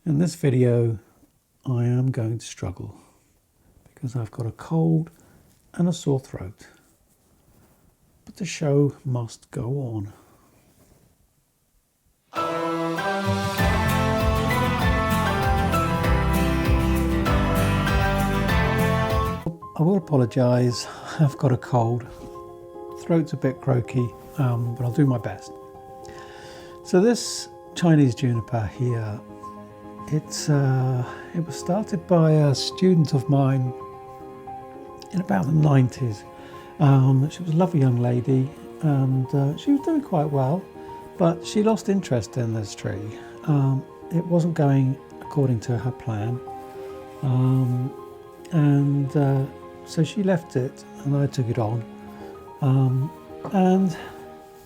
In this video, I am going to struggle because I've got a cold and a sore throat. But the show must go on. I will apologise, I've got a cold. Throat's a bit croaky, but I'll do my best. So this Chinese Juniper here, it was started by a student of mine in about the 90s. She was a lovely young lady and she was doing quite well, but she lost interest in this tree. It wasn't going according to her plan, so she left it and I took it on. And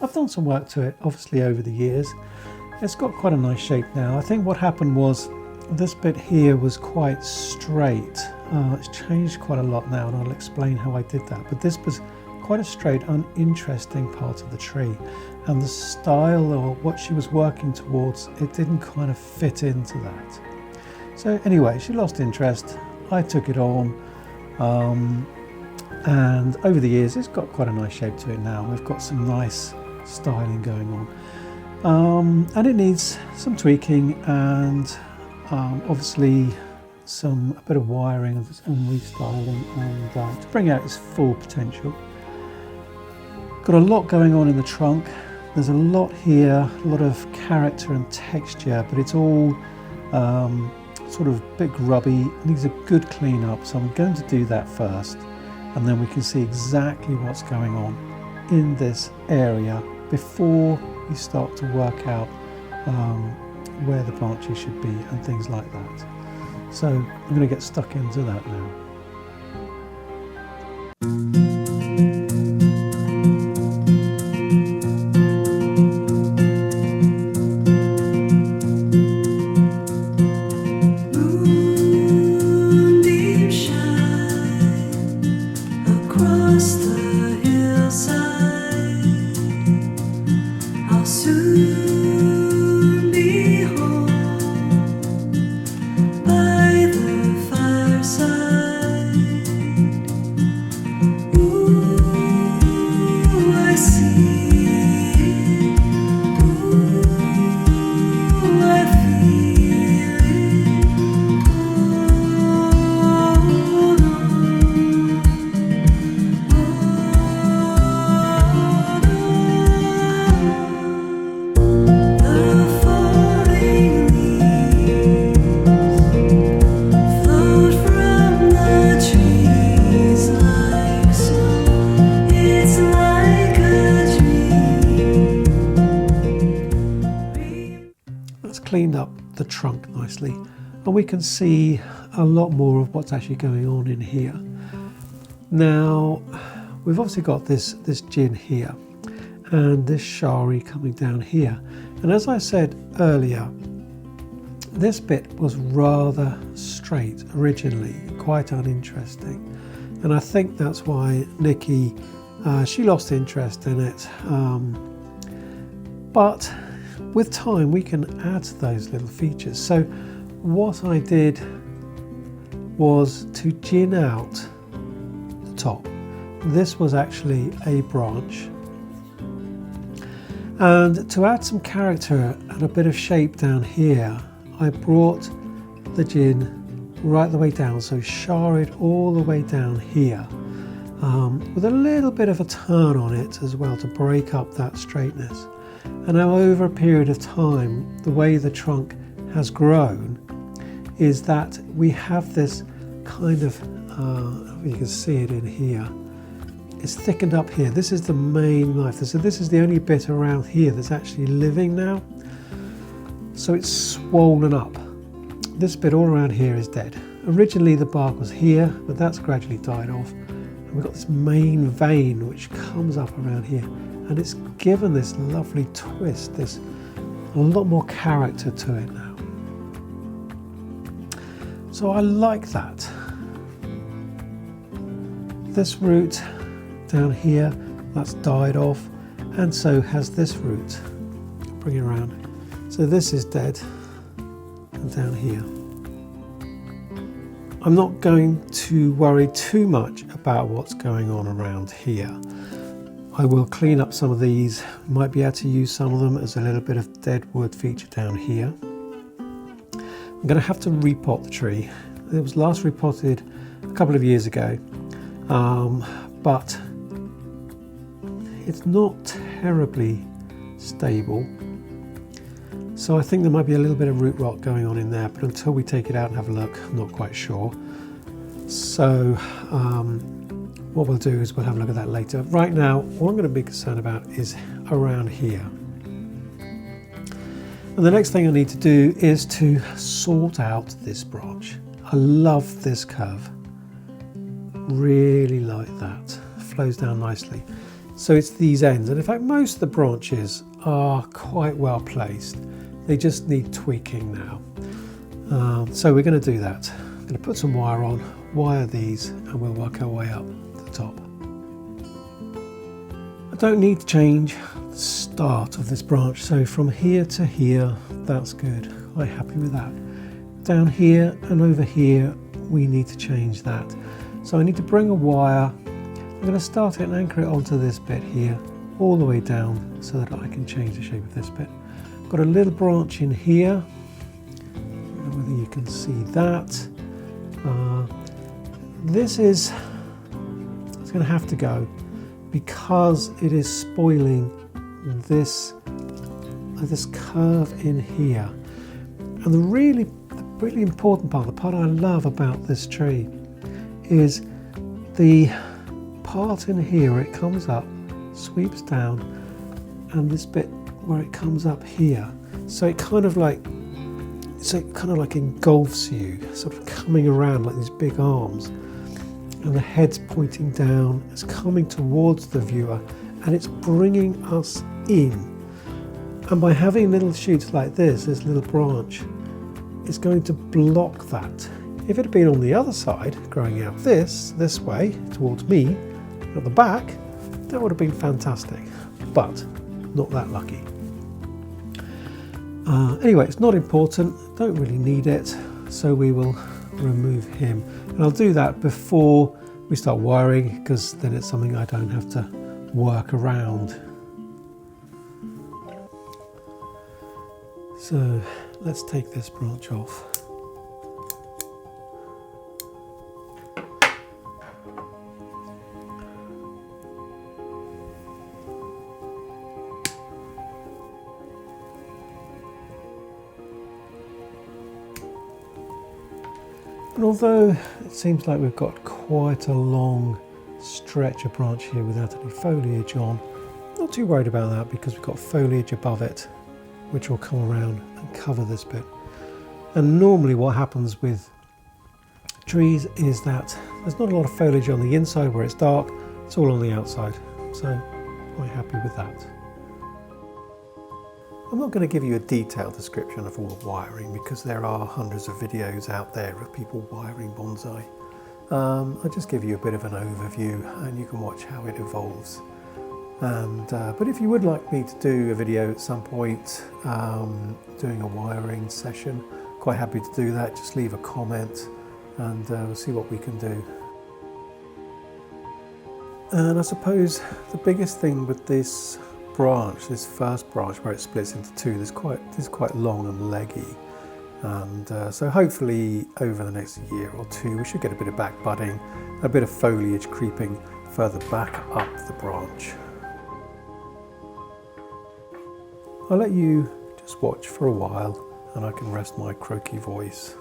I've done some work to it, obviously, over the years. It's got quite a nice shape now. I think what happened was this bit here was quite straight. It's changed quite a lot now, and I'll explain how I did that. But this was quite a straight, uninteresting part of the tree. And the style, or what she was working towards, it didn't kind of fit into that. So anyway, she lost interest. I took it on. And over the years, it's got quite a nice shape to it now. We've got some nice styling going on. And it needs some tweaking and obviously a bit of wiring and restyling and to bring out its full potential. Got a lot going on in the trunk. There's a lot here, a lot of character and texture, but it's all sort of a bit grubby. It needs a good clean up, so I'm going to do that first, and then we can see exactly what's going on in this area before we start to work out where the branches should be and things like that. So I'm going to get stuck into that now. Cleaned up the trunk nicely, and we can see a lot more of what's actually going on in here. Now we've obviously got this gin here and this shari coming down here, and as I said earlier, this bit was rather straight originally, quite uninteresting, and I think that's why Nikki she lost interest in it, but with time we can add those little features. So what I did was to gin out the top. This was actually a branch, and to add some character and a bit of shape down here, I brought the gin right the way down, so sharied all the way down here, with a little bit of a turn on it as well to break up that straightness. And now over a period of time, the way the trunk has grown is that we have this kind of, you can see it in here, it's thickened up here. This is the main knife. So this is the only bit around here that's actually living now. So it's swollen up. This bit all around here is dead. Originally the bark was here, but that's gradually died off. And we've got this main vein which comes up around here. And it's given this lovely twist, there's a lot more character to it now. So I like that. This root down here, that's died off, and so has this root. Bring it around. So this is dead, and down here. I'm not going to worry too much about what's going on around here. I will clean up some of these, might be able to use some of them as a little bit of dead wood feature down here. I'm going to have to repot the tree. It was last repotted a couple of years ago, but it's not terribly stable. So I think there might be a little bit of root rot going on in there, but until we take it out and have a look, I'm not quite sure. So what we'll do is we'll have a look at that later. Right now, what I'm going to be concerned about is around here. And the next thing I need to do is to sort out this branch. I love this curve. Really like that. Flows down nicely. So it's these ends, and in fact most of the branches are quite well placed. They just need tweaking now. So we're going to do that. I'm going to put some wire on, wire these, and we'll work our way up to the top. I don't need to change the start of this branch, so from here to here, that's good. Quite happy with that. Down here and over here, we need to change that. So I need to bring a wire. I'm going to start it and anchor it onto this bit here, all the way down, so that I can change the shape of this bit. Got a little branch in here. I don't know whether you can see that. This is, it's going to have to go because it is spoiling this curve in here. And the really important part, the part I love about this tree, is the part in here where it comes up, sweeps down, and this bit where it comes up here. So it kind of like engulfs you, sort of coming around like these big arms. And the head's pointing down, it's coming towards the viewer, and it's bringing us in. And by having little shoots like this little branch, it's going to block that. If it had been on the other side, growing out this way, towards me, at the back, that would have been fantastic. But not that lucky. Anyway, it's not important, don't really need it, so we will remove him. And I'll do that before we start wiring, because then it's something I don't have to work around. So let's take this branch off. And although it seems like we've got quite a long stretch of branch here without any foliage on, not too worried about that because we've got foliage above it which will come around and cover this bit. And normally what happens with trees is that there's not a lot of foliage on the inside where it's dark, it's all on the outside, so quite happy with that. I'm not going to give you a detailed description of all the wiring because there are hundreds of videos out there of people wiring bonsai. I'll just give you a bit of an overview and you can watch how it evolves. But if you would like me to do a video at some point doing a wiring session, quite happy to do that. Just leave a comment and we'll see what we can do. And I suppose the biggest thing with this branch, this first branch where it splits into two, this is quite long and leggy, and so hopefully over the next year or two we should get a bit of back budding, a bit of foliage creeping further back up the branch. I'll let you just watch for a while and I can rest my croaky voice.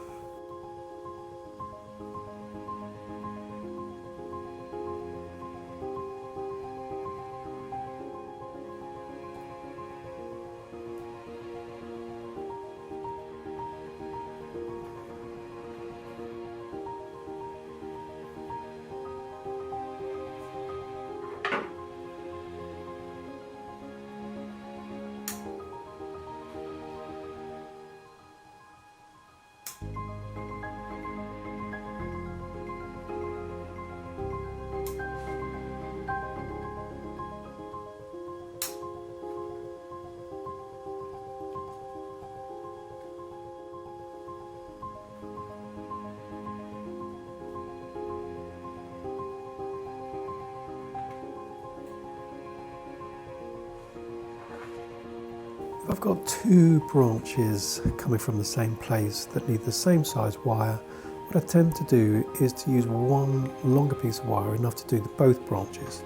If I've got two branches coming from the same place that need the same size wire, what I tend to do is to use one longer piece of wire, enough to do both branches.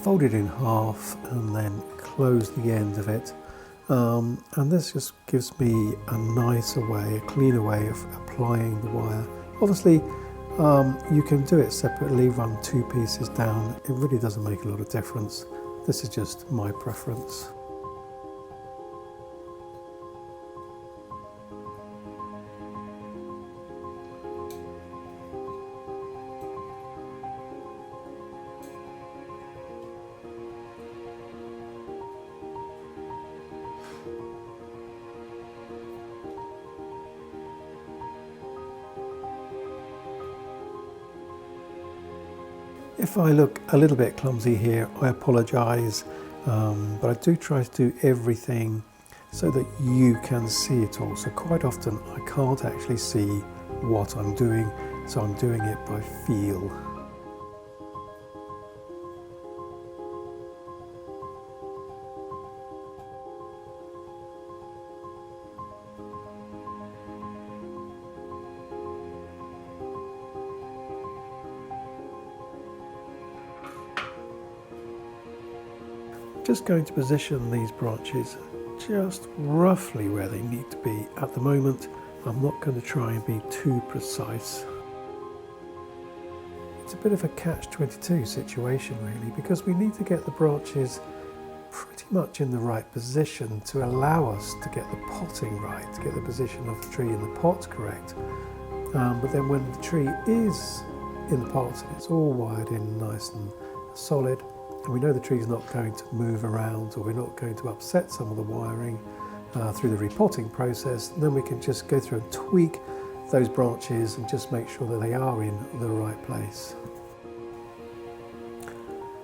Fold it in half and then close the end of it. And this just gives me a nicer way, a cleaner way of applying the wire. Obviously, you can do it separately, run two pieces down. It really doesn't make a lot of difference. This is just my preference. If I look a little bit clumsy here, I apologise, but I do try to do everything so that you can see it all. So quite often I can't actually see what I'm doing, so I'm doing it by feel. Just going to position these branches just roughly where they need to be at the moment. I'm not going to try and be too precise. It's a bit of a catch-22 situation really, because we need to get the branches pretty much in the right position to allow us to get the potting right, to get the position of the tree in the pot correct. But then when the tree is in the pot and it's all wired in nice and solid, and we know the tree's not going to move around, or we're not going to upset some of the wiring through the repotting process, then we can just go through and tweak those branches and just make sure that they are in the right place.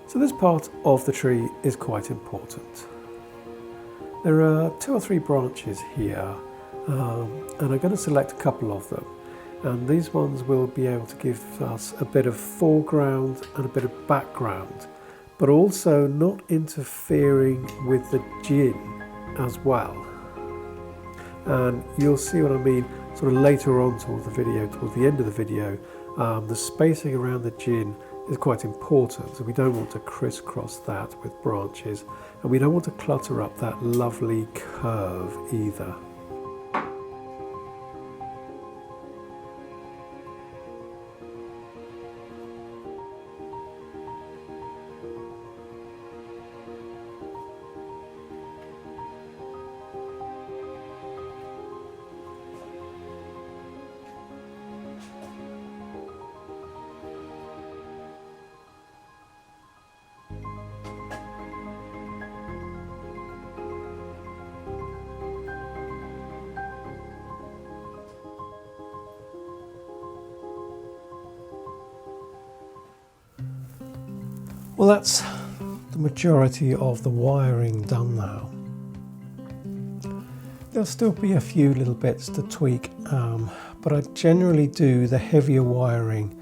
So this part of the tree is quite important. There are 2 or 3 branches here, and I'm going to select a couple of them. And these ones will be able to give us a bit of foreground and a bit of background, but also not interfering with the gin as well. And you'll see what I mean sort of later on towards the end of the video. The spacing around the gin is quite important, so we don't want to crisscross that with branches, and we don't want to clutter up that lovely curve either. Well, that's the majority of the wiring done now. There'll still be a few little bits to tweak, but I generally do the heavier wiring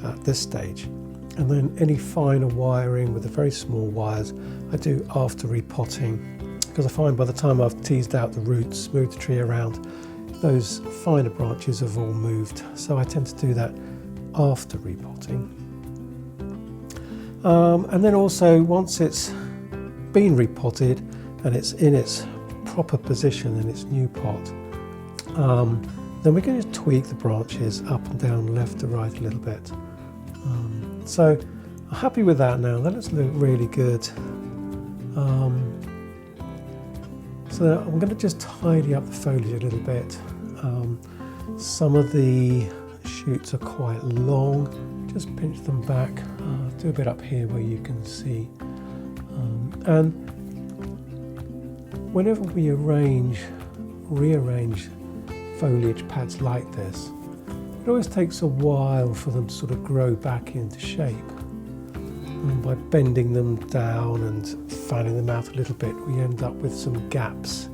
at this stage, and then any finer wiring with the very small wires I do after repotting, because I find by the time I've teased out the roots, moved the tree around, those finer branches have all moved, so I tend to do that after repotting. And then also, once it's been repotted and it's in its proper position in its new pot, then we're going to tweak the branches up and down, left to right a little bit. So I'm happy with that now. That looks really good. So I'm going to just tidy up the foliage a little bit. Some of the shoots are quite long. Just pinch them back. Do a bit up here where you can see. And whenever we rearrange foliage pads like this, it always takes a while for them to sort of grow back into shape. And by bending them down and fanning them out a little bit, we end up with some gaps.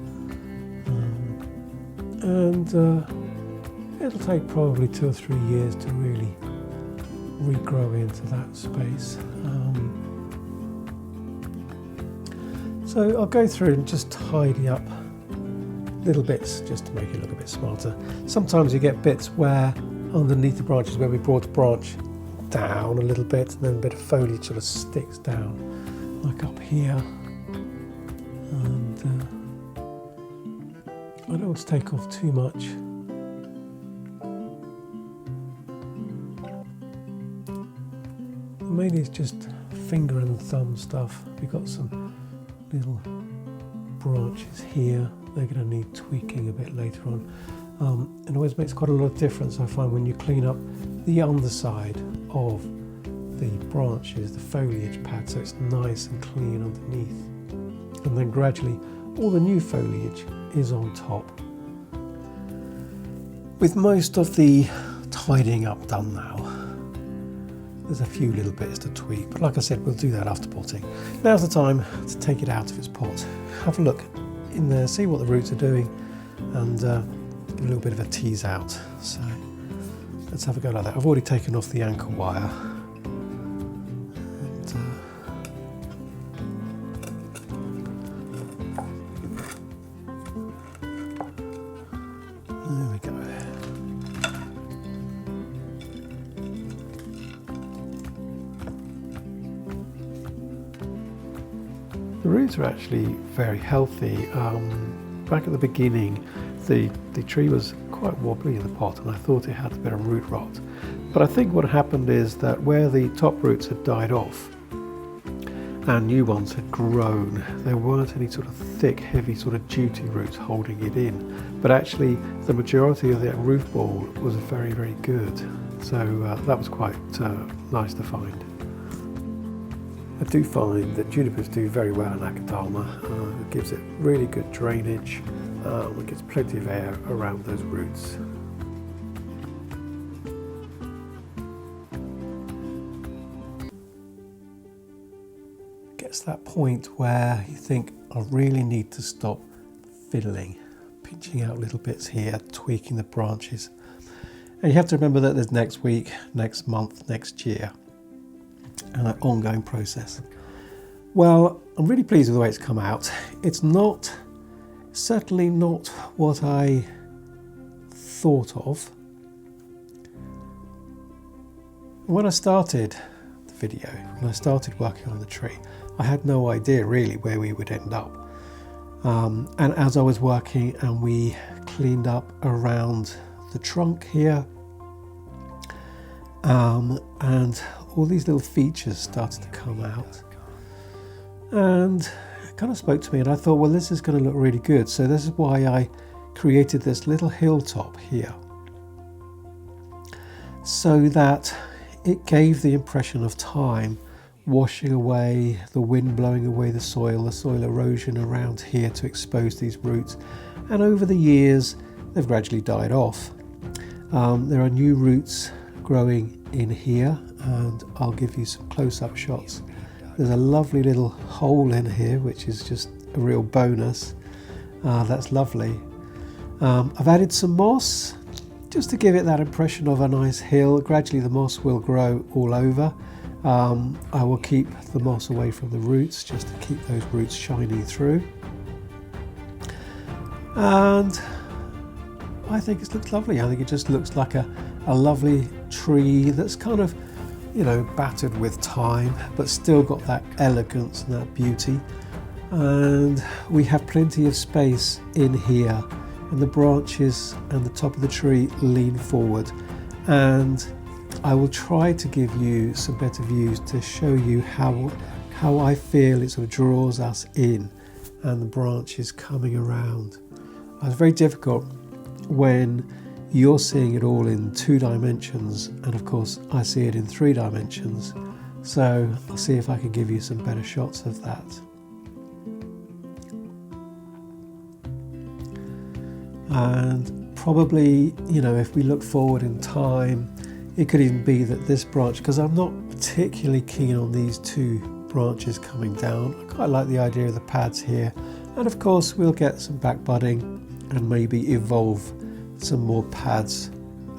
It'll take probably 2 or 3 years to really regrow into that space. So So I'll go through and just tidy up little bits just to make it look a bit smarter. Sometimes you get bits where underneath the branches where we brought the branch down a little bit and then a bit of foliage sort of sticks down, like up here. And I don't want to take off too much. Mainly it's just finger and thumb stuff. We've got some little branches here. They're going to need tweaking a bit later on. It always makes quite a lot of difference, I find, when you clean up the underside of the branches, the foliage pad, so it's nice and clean underneath. And then gradually all the new foliage is on top. With most of the tidying up done now, there's a few little bits to tweak, but like I said, we'll do that after potting. Now's the time to take it out of its pot, have a look in there, see what the roots are doing, and give a little bit of a tease out. So let's have a go like that. I've already taken off the anchor wire. And, there we go. The roots are actually very healthy. Back at the beginning, the tree was quite wobbly in the pot and I thought it had a bit of root rot. But I think what happened is that where the top roots had died off and new ones had grown, there weren't any sort of thick, heavy sort of duty roots holding it in. But actually the majority of that root ball was very, very good. So that was quite nice to find. I do find that junipers do very well in Akadama. It gives it really good drainage. It gets plenty of air around those roots. It gets to that point where you think, I really need to stop fiddling, pinching out little bits here, tweaking the branches. And you have to remember that there's next week, next month, next year, and an ongoing process. Well, I'm really pleased with the way it's come out. It's certainly not what I thought of. When I started the video, when I started working on the tree, I had no idea really where we would end up. And as I was working and we cleaned up around the trunk here, and all these little features started to come out, and it kind of spoke to me, and I thought, well, this is going to look really good. So this is why I created this little hilltop here, so that it gave the impression of time washing away, the wind blowing away the soil erosion around here to expose these roots. And over the years, they've gradually died off. There are new roots growing in here, and I'll give you some close-up shots. There's a lovely little hole in here, which is just a real bonus. That's lovely. I've added some moss just to give it that impression of a nice hill. Gradually the moss will grow all over. I will keep the moss away from the roots just to keep those roots shining through. And I think it looks lovely. I think it just looks like a lovely tree that's kind of, you know, battered with time, but still got that elegance and that beauty. And we have plenty of space in here, and the branches and the top of the tree lean forward. And I will try to give you some better views to show you how I feel it sort of draws us in, and the branches coming around. It's very difficult when you're seeing it all in 2 dimensions, and of course I see it in 3 dimensions. So I'll see if I can give you some better shots of that. And probably, you know, if we look forward in time, it could even be that this branch, because I'm not particularly keen on these 2 branches coming down. I quite like the idea of the pads here. And of course we'll get some back budding and maybe evolve some more pads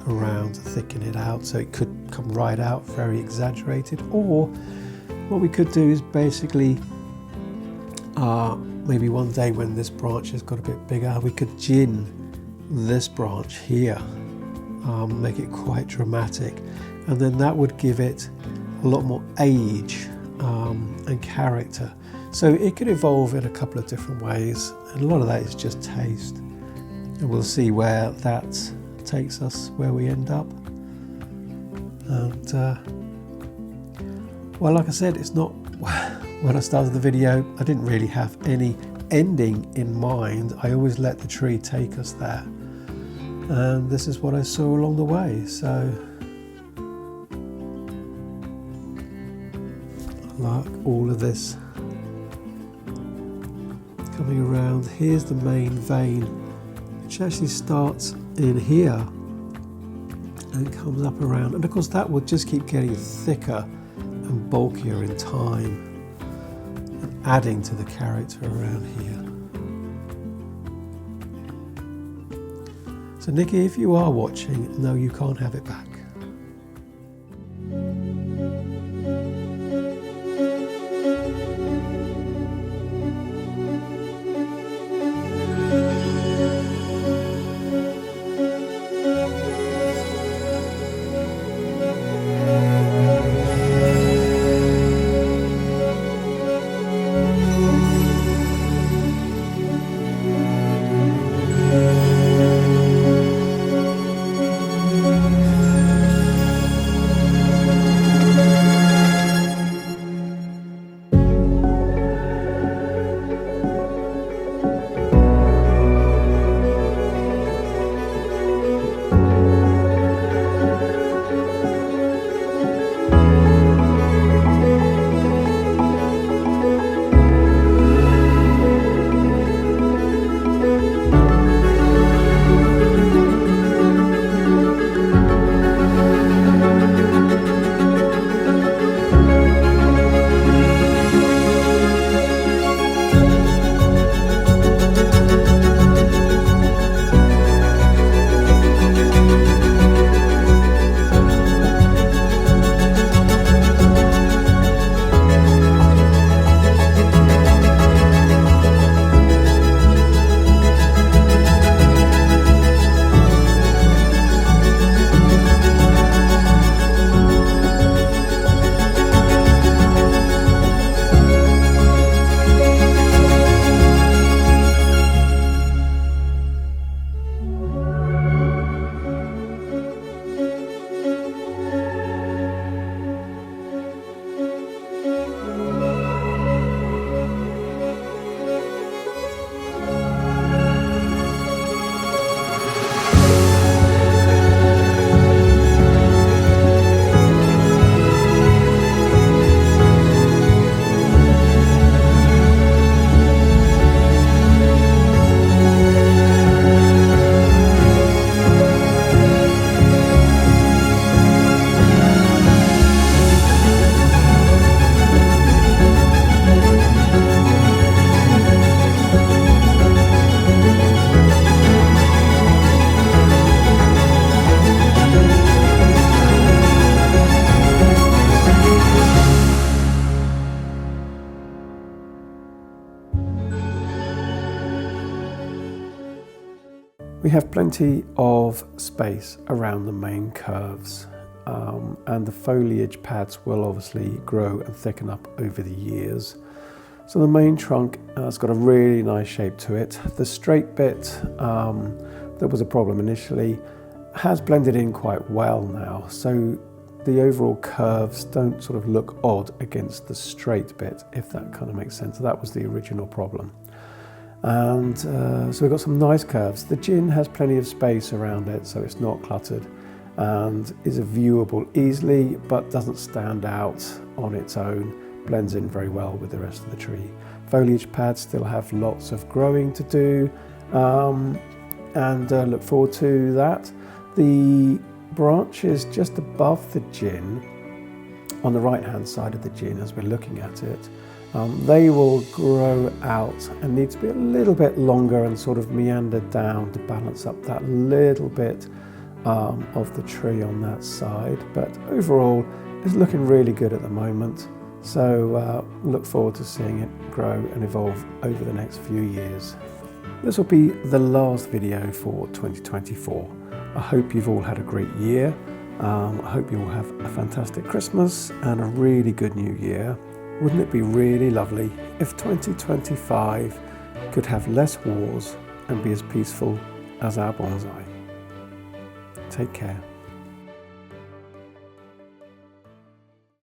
around to thicken it out, so it could come right out very exaggerated. Or what we could do is basically maybe one day when this branch has got a bit bigger, we could gin this branch here, make it quite dramatic, and then that would give it a lot more age and character. So it could evolve in a couple of different ways, and a lot of that is just taste, and we'll see where that takes us, where we end up. And well, like I said, it's not, when I started the video, I didn't really have any ending in mind. I always let the tree take us there, and this is what I saw along the way. So I like all of this coming around. Here's the main vein, which actually starts in here and comes up around, and of course that will just keep getting thicker and bulkier in time, and adding to the character around here. So Nikki, if you are watching, no, you can't have it back. We have plenty of space around the main curves, and the foliage pads will obviously grow and thicken up over the years. So the main trunk has got a really nice shape to it. The straight bit that was a problem initially has blended in quite well now, so the overall curves don't sort of look odd against the straight bit, if that kind of makes sense. So that was the original problem. And so we've got some nice curves. The gin has plenty of space around it, so it's not cluttered and is viewable easily, but doesn't stand out on its own, blends in very well with the rest of the tree. Foliage pads still have lots of growing to do, and look forward to that. The branches just above the gin, on the right hand side of the gin as we're looking at it, they will grow out and need to be a little bit longer and sort of meander down to balance up that little bit of the tree on that side. But overall, it's looking really good at the moment. So look forward to seeing it grow and evolve over the next few years. This will be the last video for 2024. I hope you've all had a great year. I hope you all have a fantastic Christmas and a really good new year. Wouldn't it be really lovely if 2025 could have less wars and be as peaceful as our bonsai? Take care.